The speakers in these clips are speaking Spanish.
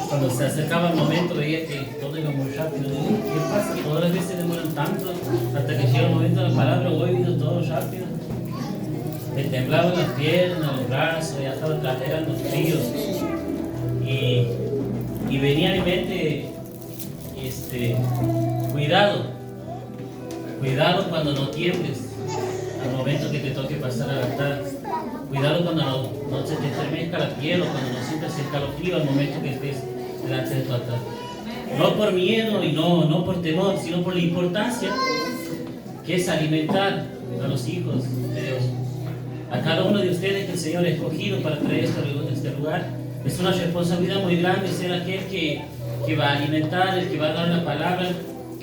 Cuando se acercaba el momento veía que todo iba muy rápido. ¿Qué pasa? Todas las veces demoran tanto hasta que llega el momento de la palabra, oído todo rápido. Me temblaban las piernas, los brazos, ya estaba transpirando fríos. Y venía a mi mente, cuidado cuando no tiembles al momento que te toque pasar al altar. Cuidado cuando no se te estremezca la piel o cuando no sientas el escalofrío al momento que estés delante de tu altar. No por miedo y no por temor, sino por la importancia que es alimentar a los hijos de Dios. A cada uno de ustedes que el Señor ha escogido para traer este lugar, es una responsabilidad muy grande ser aquel que va a alimentar, el que va a dar la palabra,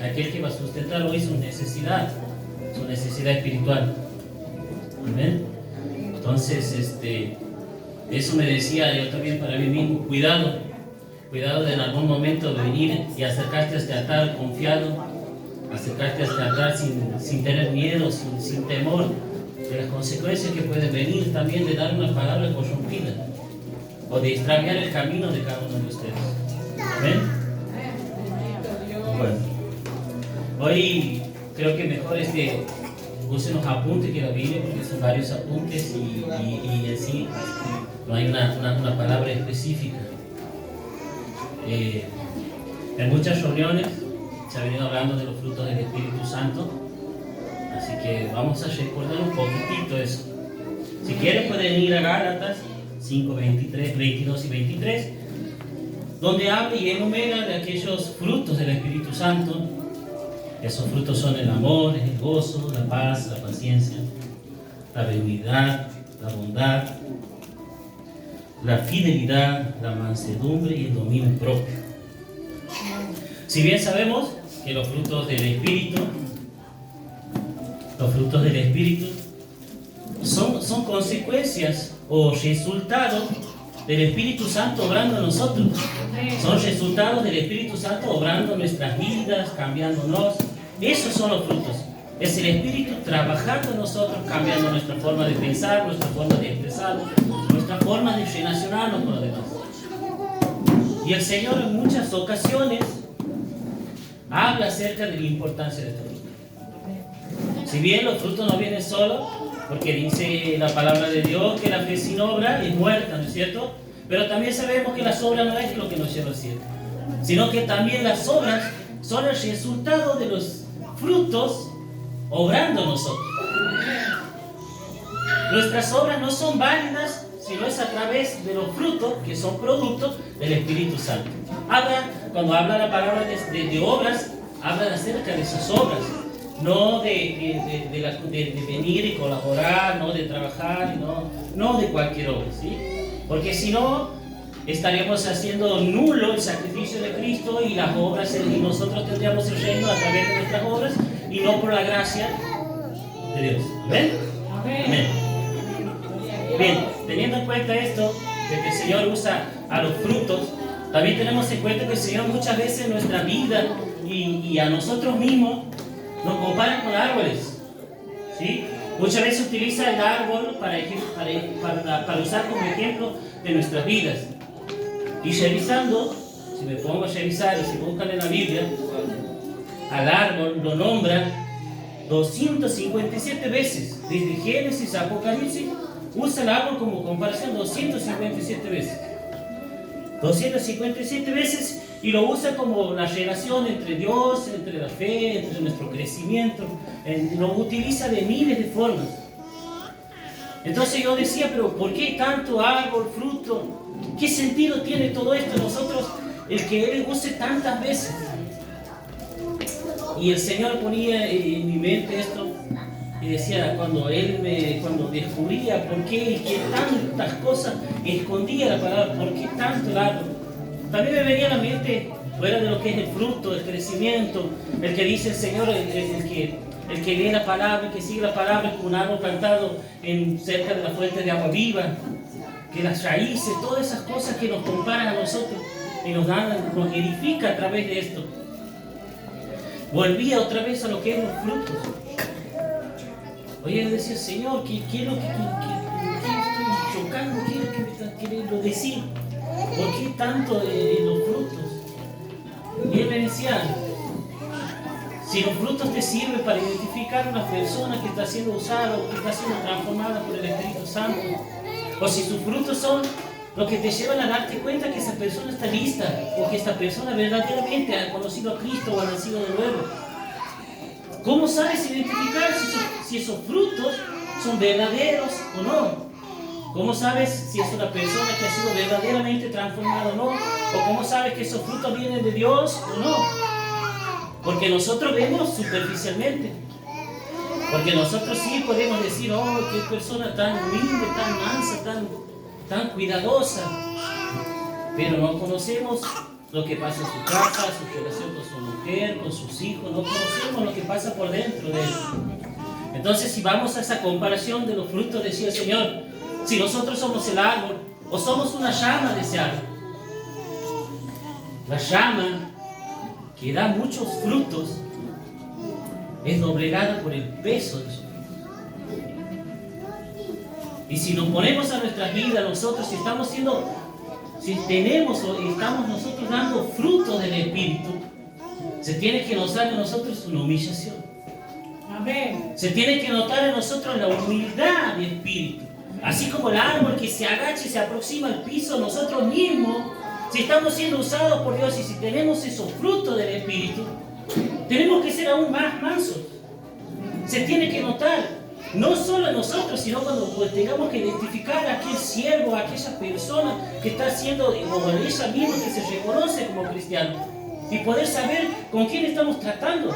aquel que va a sustentar hoy su necesidad espiritual. Amén. Entonces, eso me decía yo también para mí mismo, cuidado de en algún momento venir y acercarte a este altar confiado, acercarte a este altar sin tener miedo, sin temor de las consecuencias que pueden venir también de dar una palabra corrompida o de extraviar el camino de cada uno de ustedes. ¿Amén? Bueno, hoy creo que mejor usen los apuntes que la Biblia, porque son varios apuntes y en sí no hay una palabra específica. En muchas reuniones se ha venido hablando de los frutos del Espíritu Santo, así que vamos a recordar un poquitito eso. Si quieren pueden ir a Gálatas 5, 22 y 23, donde habla y enumera de aquellos frutos del Espíritu Santo. Esos frutos son el amor, el gozo, la paz, la paciencia, la benignidad, la bondad, la fidelidad, la mansedumbre y el dominio propio. Si bien sabemos que los frutos del Espíritu son consecuencias o resultados del Espíritu Santo obrando en nosotros. Son resultados del Espíritu Santo obrando en nuestras vidas, cambiándonos. Esos son los frutos. Es el Espíritu trabajando en nosotros, cambiando nuestra forma de pensar, nuestra forma de expresar, nuestra forma de relacionarnos con los demás. Y el Señor en muchas ocasiones habla acerca de la importancia de estos frutos. Si bien los frutos no vienen solos, porque dice la palabra de Dios que la fe sin obra es muerta, ¿no es cierto? Pero también sabemos que las obras no es lo que nos lleva al cielo, sino que también las obras son el resultado de los frutos obrando en nosotros. Nuestras obras no son válidas si no es a través de los frutos que son productos del Espíritu Santo. Cuando habla la palabra de obras, habla acerca de esas obras, no de venir y colaborar, no de trabajar, no de cualquier obra, ¿sí? Porque si no, estaremos haciendo nulo el sacrificio de Cristo y las obras, y nosotros tendríamos el reino a través de nuestras obras y no por la gracia de Dios. ¿Amén? Amén. Bien, teniendo en cuenta esto, de que el Señor usa a los frutos, también tenemos en cuenta que el Señor muchas veces en nuestra vida y a nosotros mismos nos compara con árboles, ¿sí? Muchas veces utiliza el árbol para usar como ejemplo de nuestras vidas. Y revisando, si me pongo a revisar y si buscan en la Biblia, al árbol lo nombra 257 veces. Desde Génesis a Apocalipsis usa el árbol como comparación 257 veces. 257 veces, y lo usa como la relación entre Dios, entre la fe, entre nuestro crecimiento. Lo utiliza de miles de formas. Entonces yo decía, pero ¿por qué tanto árbol, fruto? ¿Qué sentido tiene todo esto en nosotros, el que Él use tantas veces? Y el Señor ponía en mi mente esto y decía, cuando descubría por qué y qué tantas cosas escondía la palabra, por qué tanto el árbol, también me venía a la mente, fuera de lo que es el fruto, el crecimiento, el que dice el Señor, el que lee la palabra, el que sigue la palabra, como un árbol plantado cerca de la fuente de agua viva, que las raíces, todas esas cosas que nos comparan a nosotros y nos edifica a través de esto. Volvía otra vez a lo que es los frutos. Oye, yo decía, Señor, ¿qué es lo que estoy chocando? ¿Qué es lo que me está queriendo decir? ¿por qué tanto en los frutos? Y él me decía, si los frutos te sirven para identificar a una persona que está siendo usada o que está siendo transformada por el Espíritu Santo, o si sus frutos son lo que te llevan a darte cuenta que esa persona está lista, o que esta persona verdaderamente ha conocido a Cristo o ha nacido de nuevo. ¿Cómo sabes identificar si esos frutos son verdaderos o no? ¿Cómo sabes si es una persona que ha sido verdaderamente transformada o no? ¿O cómo sabes que esos frutos vienen de Dios o no? Porque nosotros vemos superficialmente. Porque nosotros sí podemos decir, oh, qué persona tan humilde, tan mansa, tan cuidadosa. Pero no conocemos lo que pasa en su casa, su relación con su mujer, con sus hijos. No conocemos lo que pasa por dentro de él. Entonces, si vamos a esa comparación de los frutos, decía el Señor, si nosotros somos el árbol o somos una llama de ese árbol, la llama que da muchos frutos es doblegada por el peso de su fruto. Y si nos ponemos a nuestras vidas nosotros, si tenemos o estamos nosotros dando frutos del Espíritu, se tiene que notar en nosotros una humillación. Amén. Se tiene que notar en nosotros la humildad de espíritu. Así como el árbol que se agacha y se aproxima al piso, nosotros mismos, si estamos siendo usados por Dios y si tenemos esos frutos del Espíritu, tenemos que ser aún más mansos. Se tiene que notar, no solo en nosotros, sino cuando tengamos que identificar a aquel siervo, a aquella persona que está haciendo, o a ella misma que se reconoce como cristiano, y poder saber con quién estamos tratando.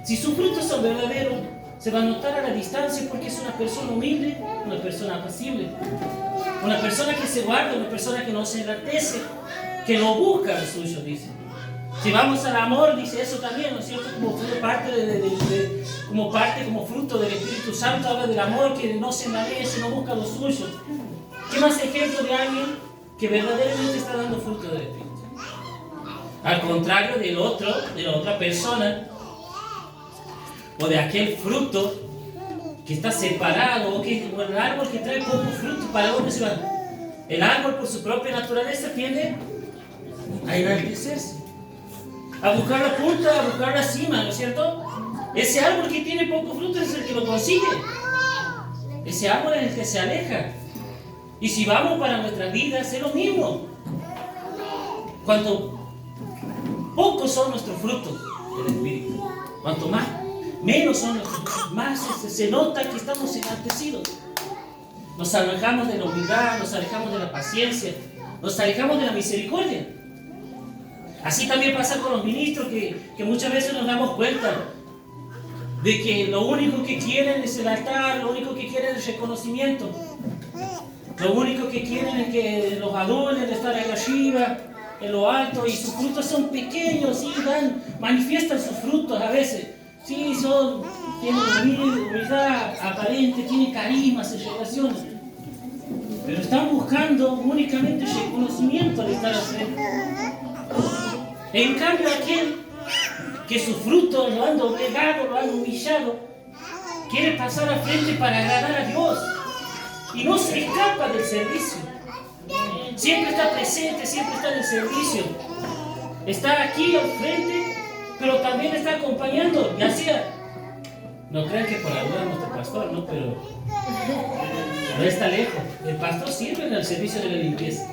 Si sus frutos son verdaderos, se va a notar a la distancia porque es una persona humilde, una persona apacible, una persona que se guarda, una persona que no se enaltece, que no busca lo suyo, dice. Si vamos al amor, dice eso también, ¿no es cierto? Como fruto del Espíritu Santo, habla del amor que no se enaltece, no busca lo suyo. ¿Qué más ejemplo de alguien que verdaderamente está dando fruto del Espíritu? Al contrario de la otra persona, o de aquel fruto que está separado, o el árbol que trae poco fruto, ¿para dónde se va? El árbol por su propia naturaleza tiende a enaltecerse, a buscar la punta, a buscar la cima, ¿no es cierto? Ese árbol que tiene poco fruto es el que lo consigue. Ese árbol es el que se aleja. Y si vamos para nuestras vidas, es lo mismo. Cuanto pocos son nuestros frutos del Espíritu, cuanto menos son nuestros frutos, más se nota que estamos enaltecidos. Nos alejamos de la humildad, nos alejamos de la paciencia, nos alejamos de la misericordia. Así también pasa con los ministros que muchas veces nos damos cuenta de que lo único que quieren es el altar, lo único que quieren es el reconocimiento. Lo único que quieren es que los adoren, estar allá arriba, en lo alto, y sus frutos son pequeños, sí, manifiestan sus frutos a veces. Sí, tienen humildad aparente, tienen carisma, se relacionan. Pero están buscando únicamente el reconocimiento al estar al frente. En cambio, aquel que sus frutos lo han doblegado, lo han humillado, quiere pasar al frente para agradar a Dios. Y no se escapa del servicio. Siempre está presente, siempre está en el servicio. Está aquí al frente, pero también está acompañando. Y así, no crean que por la duda nuestro pastor, ¿no? Pero no está lejos. El pastor sirve en el servicio de la limpieza.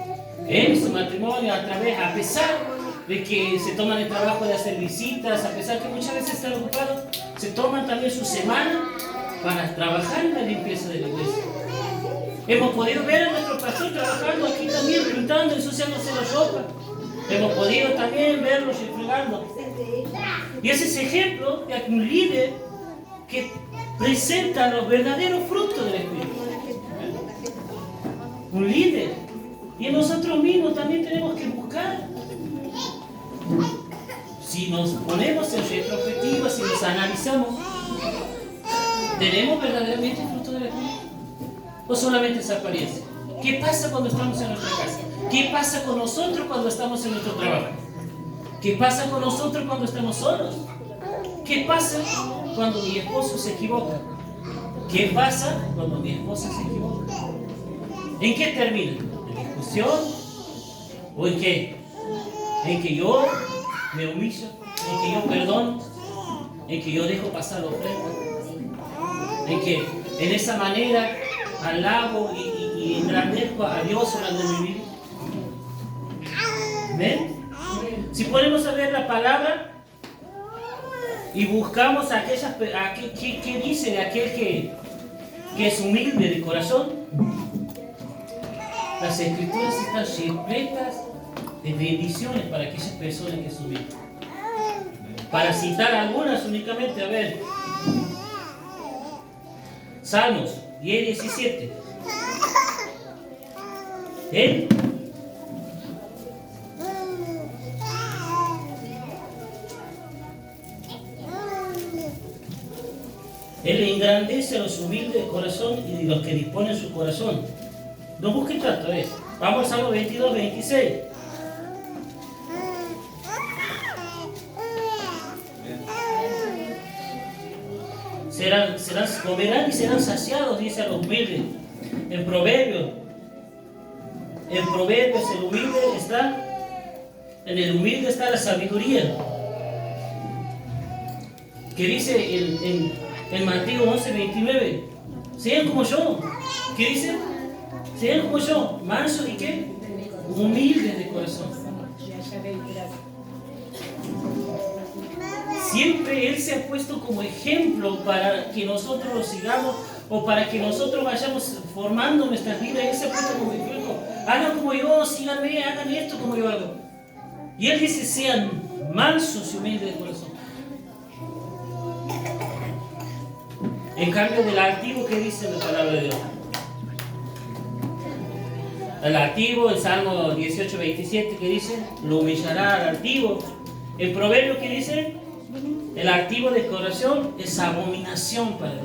En su matrimonio, a pesar de que se toman el trabajo de hacer visitas, a pesar que muchas veces están ocupados, se toman también su semana para trabajar en la limpieza de la iglesia. Hemos podido ver a nuestro pastor trabajando aquí también, pintando, ensuciándose la ropa. Hemos podido también verlos refregando. Y ese es ejemplo de un líder que presenta los verdaderos frutos del Espíritu. Un líder. Y nosotros mismos también tenemos que buscar. Si nos ponemos en retrospectiva, si nos analizamos, ¿tenemos verdaderamente el fruto del Espíritu? ¿O solamente esa apariencia? ¿Qué pasa cuando estamos en nuestra casa? ¿Qué pasa con nosotros cuando estamos en nuestro trabajo? ¿Qué pasa con nosotros cuando estamos solos? ¿Qué pasa cuando mi esposo se equivoca? ¿Qué pasa cuando mi esposa se equivoca? ¿En qué termina? En discusión? ¿O en qué? ¿En que yo me humillo? ¿En que yo perdono? ¿En que yo dejo pasar la ofrenda? ¿En que en esa manera alabo y engrandezco a Dios durante mi vida? ¿Ven? Si ponemos a ver la palabra y buscamos qué dice de aquel que es humilde de corazón, las escrituras están repletas de bendiciones para aquellas personas que son humildes. Para citar algunas únicamente, a ver, Salmos 10:17. Él engrandece a los humildes de corazón y los que disponen su corazón. No busquen tanto, ¿ves? Vamos al Salmo 22:26. Comerán y serán saciados, dice a los humildes. En Proverbios el humilde está, en el humilde está la sabiduría. Que dice en Mateo 11:29, sean como yo. ¿Qué dice? Sean como yo, mansos y qué? Humildes de corazón. Siempre Él se ha puesto como ejemplo para que nosotros lo sigamos o para que nosotros vayamos formando nuestras vidas. Él se ha puesto como ejemplo. Hagan como yo, síganme, hagan esto como yo hago. Y Él dice, sean mansos y humildes de corazón. En cambio del altivo, ¿qué dice la palabra de Dios? El altivo, el Salmo 18:27, que dice, lo humillará al altivo. El proverbio que dice, el altivo de corazón es abominación para Dios.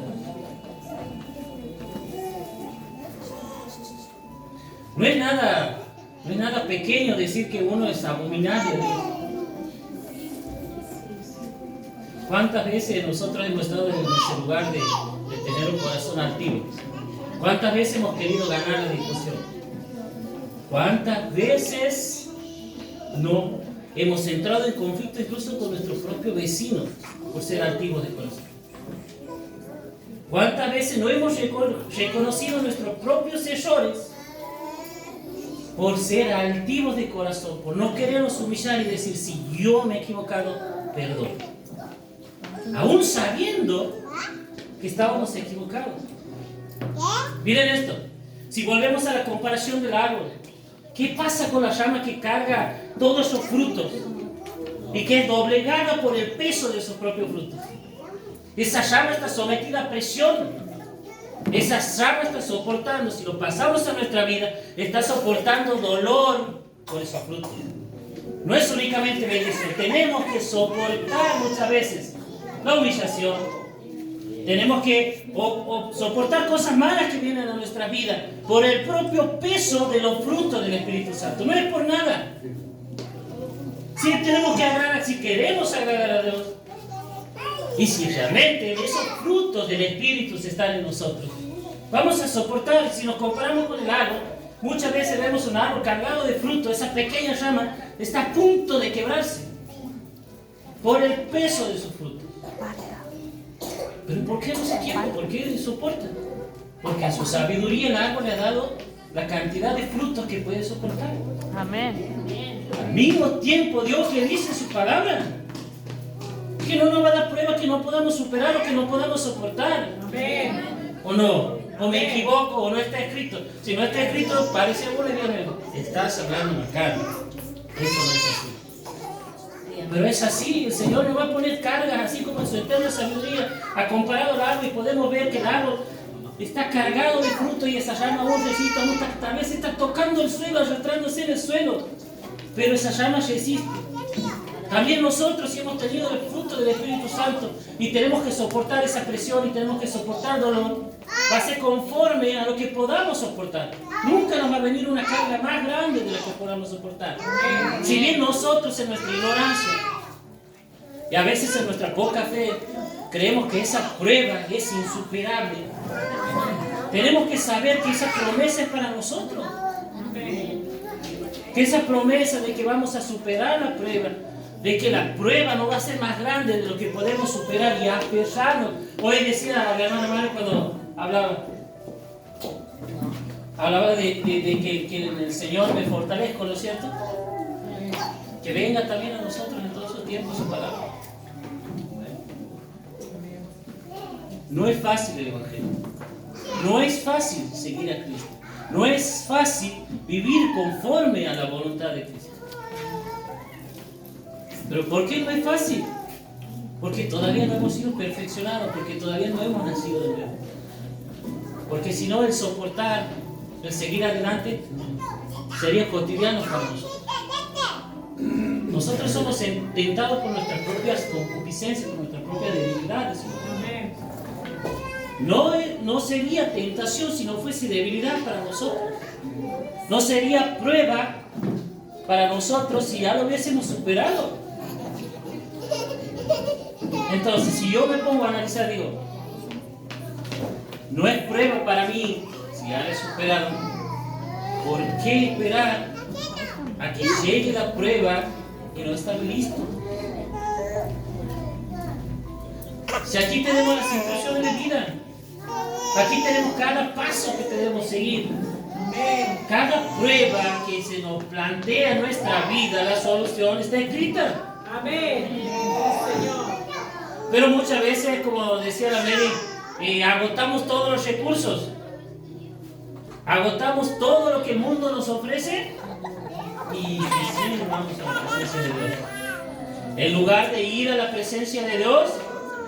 No es nada pequeño decir que uno es abominable a Dios. ¿Cuántas veces nosotros hemos estado en ese lugar de tener un corazón altivo? ¿Cuántas veces hemos querido ganar la discusión? ¿Cuántas veces no hemos entrado en conflicto incluso con nuestros propios vecinos por ser altivos de corazón? ¿Cuántas veces no hemos reconocido nuestros propios errores por ser altivos de corazón, por no querernos humillar y decir, si yo me he equivocado, perdón? Aún sabiendo que estábamos equivocados. Miren esto, si volvemos a la comparación del árbol, ¿qué pasa con la rama que carga todos esos frutos y que es doblegada por el peso de sus propios frutos? Esa rama está sometida a presión. Esa rama está soportando, si lo pasamos a nuestra vida, está soportando dolor por esos frutos. No es únicamente bendición, tenemos que soportar muchas veces la humillación. Tenemos que soportar cosas malas que vienen a nuestra vida por el propio peso de los frutos del Espíritu Santo. No es por nada. Si tenemos que agradar, si queremos agradar a Dios, y si realmente esos frutos del Espíritu están en nosotros, vamos a soportar. Si nos comparamos con el árbol, muchas veces vemos un árbol cargado de fruto, esa pequeña rama está a punto de quebrarse por el peso de su fruto. ¿Pero por qué no se quiebra? ¿Por qué soporta? Porque a su sabiduría el árbol le ha dado la cantidad de frutos que puede soportar. Amén. Al mismo tiempo Dios le dice en su palabra que no nos va a dar pruebas que no podamos superar o que no podamos soportar. Amén. ¿O no? ¿O me equivoco? ¿O no está escrito? Si no está escrito, parece bueno y Dios me estás hablando en la carne. Eso no es así. Pero es así, el Señor nos va a poner cargas así como en su eterna sabiduría. Ha comparado el árbol y podemos ver que el árbol está cargado de fruto y esa rama tal vez está tocando el suelo, arrastrándose en el suelo. Pero esa rama resiste. También nosotros, si hemos tenido el fruto del Espíritu Santo y tenemos que soportar esa presión y tenemos que soportar dolor, va a ser conforme a lo que podamos soportar. Nunca nos va a venir una carga más grande de la que podamos soportar. Si bien nosotros en nuestra ignorancia y a veces en nuestra poca fe creemos que esa prueba es insuperable, tenemos que saber que esa promesa es para nosotros. Que esa promesa de que vamos a superar la prueba, de que la prueba no va a ser más grande de lo que podemos superar y aferrarnos. Hoy decía a la hermana María cuando hablaba de que el Señor me fortalezca, ¿no es cierto? Que venga también a nosotros en todos los tiempos su palabra. No es fácil el Evangelio. No es fácil seguir a Cristo. No es fácil vivir conforme a la voluntad de Cristo. ¿Pero por qué no es fácil? Porque todavía no hemos sido perfeccionados, porque todavía no hemos nacido de nuevo. Porque si no, el soportar, el seguir adelante, sería cotidiano para nosotros. Nosotros somos tentados por nuestras propias concupiscencias, por nuestras propias debilidades. No sería tentación si no fuese debilidad para nosotros. No sería prueba para nosotros si ya lo hubiésemos superado. Entonces, si yo me pongo a analizar, digo, no es prueba para mí si ya lo he superado. ¿Por qué esperar a que llegue la prueba y no estar listo? Si aquí tenemos las instrucciones de vida, aquí tenemos cada paso que debemos seguir, cada prueba que se nos plantea en nuestra vida, la solución está escrita. Amén. Señor. Pero muchas veces, como decía la Mary, agotamos todos los recursos, agotamos todo lo que el mundo nos ofrece y sí, vamos a la presencia de Dios. En lugar de ir a la presencia de Dios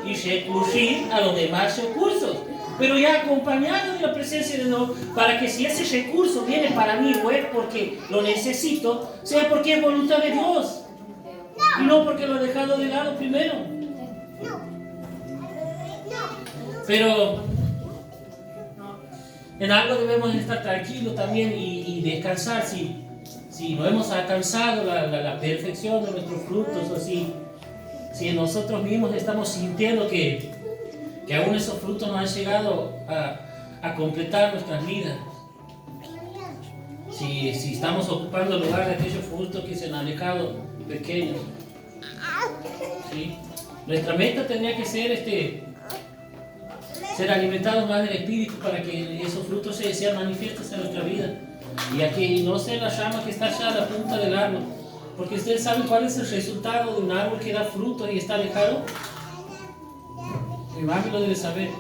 y recurrir a los demás recursos, pero ya acompañado de la presencia de Dios, para que si ese recurso viene para mí o es porque lo necesito, sea porque es voluntad de Dios y no porque lo he dejado de lado primero. Pero en algo debemos estar tranquilos también y descansar si no hemos alcanzado la perfección de nuestros frutos, o si nosotros mismos estamos sintiendo que aún esos frutos no han llegado a completar nuestras vidas. Si estamos ocupando el lugar de aquellos frutos que se han alejado pequeños. ¿Sí? Nuestra meta tendría que ser ser alimentados más del Espíritu para que esos frutos sean manifiestos en nuestra vida. Y aquí no sea la llama que está allá a la punta del árbol. Porque ustedes saben cuál es el resultado de un árbol que da fruto y está alejado. Mi mami lo debe saber,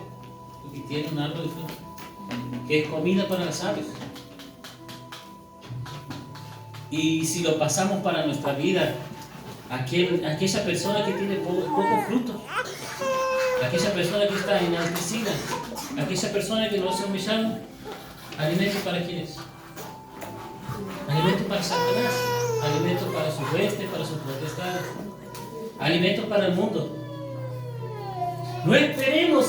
porque tiene un árbol de fruto, que es comida para las aves. Y si lo pasamos para nuestra vida, aquella persona que tiene poco fruto, aquella persona que está enaltecida, aquella persona que no se humilla, alimento para quién es. Alimento para Satanás, alimento para su hueste, para sus potestades, alimento para el mundo. No esperemos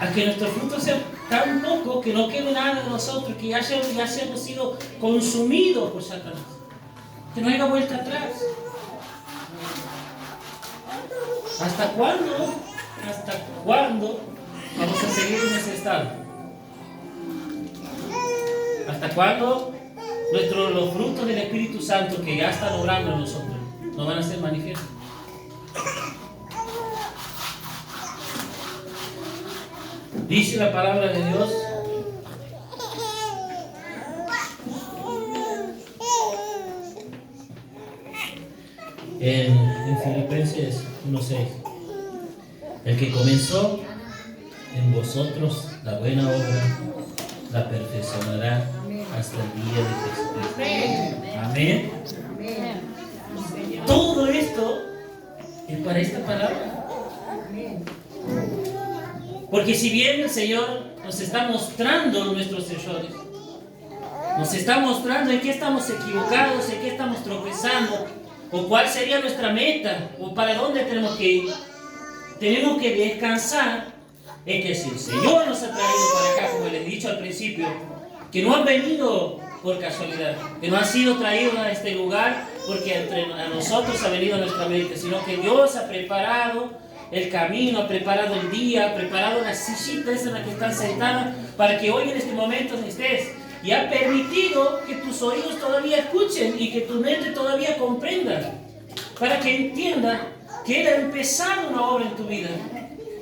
a que nuestros frutos sean tan pocos que no quede nada de nosotros, que ya hayamos sido consumidos por Satanás, que no haya vuelta atrás. ¿Hasta cuándo? ¿Hasta cuándo vamos a seguir en ese estado? ¿Hasta cuándo los frutos del Espíritu Santo que ya están obrando en nosotros no van a ser manifiestos? Dice la palabra de Dios en Filipenses 1:6: el que comenzó en vosotros la buena obra la perfeccionará hasta el día de Jesucristo. Amén. Todo esto es para esta palabra. Porque si bien el Señor nos está mostrando nuestros errores, nos está mostrando en qué estamos equivocados, en qué estamos tropezando, o cuál sería nuestra meta, o para dónde tenemos que ir, tenemos que descansar en que si el Señor nos ha traído para acá, como les he dicho al principio, que no han venido por casualidad, que no han sido traídos a este lugar porque a nosotros ha venido nuestra mente, sino que Dios ha preparado el camino, ha preparado el día, ha preparado las sillitas en las que están sentadas para que hoy en este momento estés y ha permitido que tus oídos todavía escuchen y que tu mente todavía comprenda, para que entienda que Él ha empezado una obra en tu vida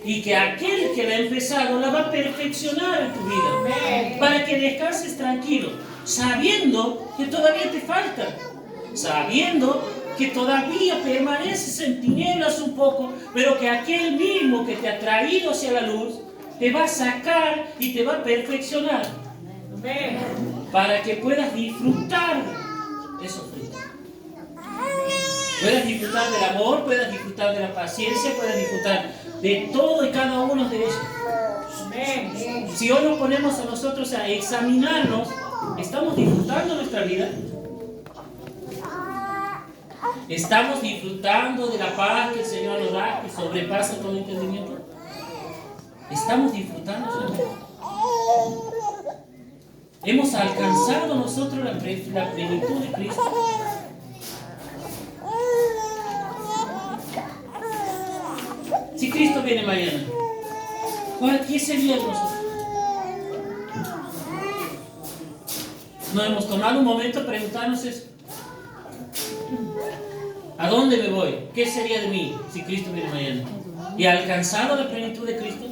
y que aquel que la ha empezado la va a perfeccionar en tu vida, para que descanses tranquilo, sabiendo que todavía te falta, sabiendo que todavía permaneces en tinieblas un poco, pero que aquel mismo que te ha traído hacia la luz te va a sacar y te va a perfeccionar, para que puedas disfrutar esos frutos. Puedas disfrutar del amor, puedas disfrutar de la paciencia, puedas disfrutar de todo y cada uno de ellos. Si hoy nos ponemos a nosotros a examinarnos, ¿estamos disfrutando nuestra vida? ¿Estamos disfrutando de la paz que el Señor nos da, que sobrepasa todo entendimiento? ¿Estamos disfrutando de eso? ¿Hemos alcanzado nosotros la plenitud de Cristo? Si Cristo viene mañana, ¿qué sería de nosotros? ¿No hemos tomado un momento a preguntarnos eso? ¿A dónde me voy? ¿Qué sería de mí si Cristo viene mañana? ¿He alcanzado la plenitud de Cristo?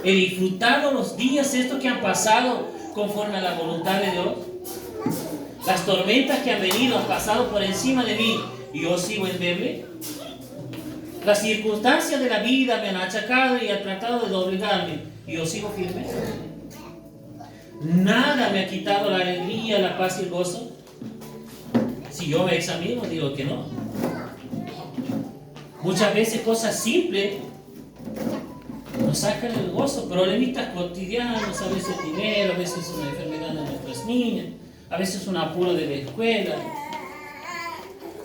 ¿He disfrutado los días estos que han pasado conforme a la voluntad de Dios? Las tormentas que han venido han pasado por encima de mí y yo sigo endeble. Las circunstancias de la vida me han achacado y han tratado de doblegarme y yo sigo firme. Nada me ha quitado la alegría, la paz y el gozo. Si yo me examino, digo que no. Muchas veces cosas simples nos sacan el gozo, problemitas cotidianos, a veces dinero, a veces una enfermedad de nuestras niñas, a veces un apuro de la escuela,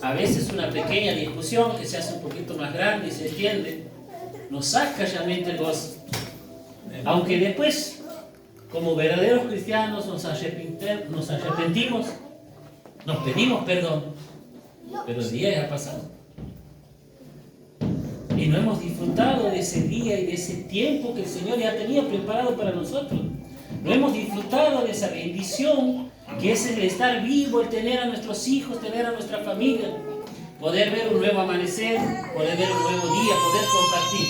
a veces una pequeña discusión que se hace un poquito más grande y se extiende, nos saca realmente el gozo. Aunque después, como verdaderos cristianos, nos arrepentimos, nos pedimos perdón, pero el día ya ha pasado. Y no hemos disfrutado de ese día y de ese tiempo que el Señor ya tenía preparado para nosotros. No hemos disfrutado de esa bendición que es el estar vivo, el tener a nuestros hijos, tener a nuestra familia, poder ver un nuevo amanecer, poder ver un nuevo día, poder compartir.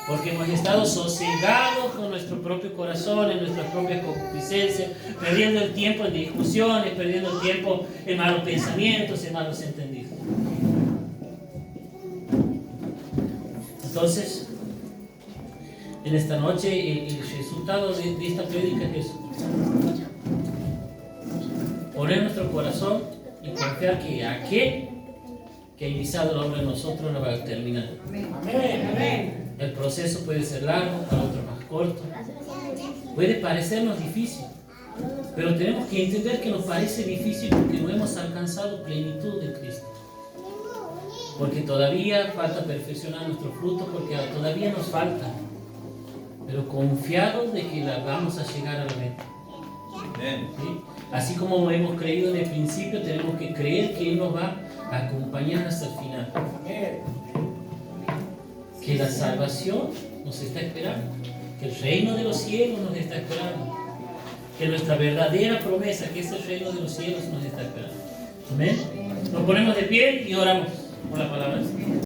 Porque hemos estado sosegados con nuestro propio corazón, en nuestras propias concupiscencias, perdiendo el tiempo en discusiones, perdiendo el tiempo en malos pensamientos, en malos entendidos. Entonces, en esta noche, el resultado de esta prédica es poner nuestro corazón y confiar que aquel que ha iniciado la obra en nosotros la va a terminar. Amén. El proceso puede ser largo, para otros más corto. Puede parecernos difícil, pero tenemos que entender que nos parece difícil porque no hemos alcanzado plenitud de Cristo. Porque todavía falta perfeccionar nuestro fruto, porque todavía nos falta. Pero confiados de que vamos a llegar a la meta. ¿Sí? Así como hemos creído en el principio, tenemos que creer que Él nos va a acompañar hasta el final. Que la salvación nos está esperando. Que el reino de los cielos nos está esperando. Que nuestra verdadera promesa, que es el reino de los cielos, nos está esperando. Amén. Nos ponemos de pie y oramos por la palabra.